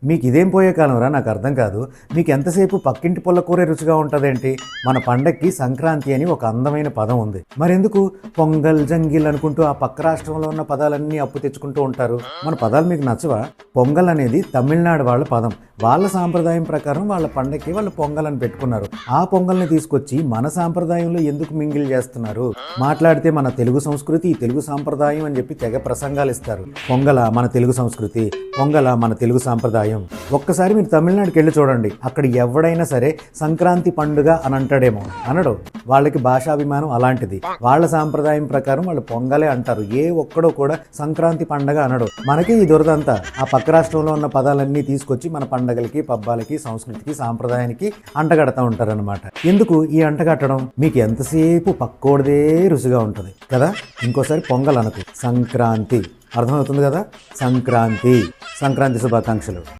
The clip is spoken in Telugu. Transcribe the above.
మీకు ఇదేం పోయే కాలంరా, నాకు అర్థం కాదు. మీకు ఎంతసేపు పక్కింటి పుల్ల కూరే రుచిగా ఉంటుందేంటి? మన పండక్కి సంక్రాంతి అని ఒక అందమైన పదం ఉంది. మరెందుకు పొంగల్ జంగిల్ అనుకుంటూ ఆ పక్క రాష్ట్రంలో ఉన్న పదాలన్నీ అప్పు తెచ్చుకుంటూ ఉంటారు? మన పదాలు మీకు నచ్చవా? పొంగల్ అనేది తమిళనాడు వాళ్ళ పదం. వాళ్ళ సాంప్రదాయం ప్రకారం వాళ్ళ పండక్కి వాళ్ళు పొంగల్ అని పెట్టుకున్నారు. ఆ పొంగల్ని తీసుకొచ్చి మన సాంప్రదాయంలో ఎందుకు మింగిల్ చేస్తున్నారు? మాట్లాడితే మన తెలుగు సంస్కృతి, తెలుగు సాంప్రదాయం అని చెప్పి తెగ ప్రసంగాలు ఇస్తారు. పొంగల మన తెలుగు సంస్కృతి, పొంగల మన తెలుగు సాంప్రదాయం. ఒక్కసారి మీరు తమిళనాడుకి వెళ్ళి చూడండి, అక్కడ ఎవడైనా సరే సంక్రాంతి పండుగ అని అంటాడేమో, అనడు. వాళ్ళకి భాషాభిమానం అలాంటిది. వాళ్ళ సాంప్రదాయం ప్రకారం వాళ్ళు పొంగలే అంటారు. ఏ ఒక్కడో కూడా సంక్రాంతి పండగ అనడు. మనకి ఈ దురదంతా ఆ పక్క రాష్ట్రంలో ఉన్న పదాలన్నీ తీసుకొచ్చి మన పండగలకి, పబ్బాలకి, సంస్కృతికి, సాంప్రదాయానికి అంటగడతా ఉంటారనమాట. ఎందుకు ఈ అంటగట్టడం? మీకు ఎంతసేపు పక్కోడిదే రుచిగా ఉంటుంది కదా. ఇంకోసారి పొంగల్ అనకు, సంక్రాంతి. అర్థమవుతుంది కదా? సంక్రాంతి. సంక్రాంతి శుభాకాంక్షలు.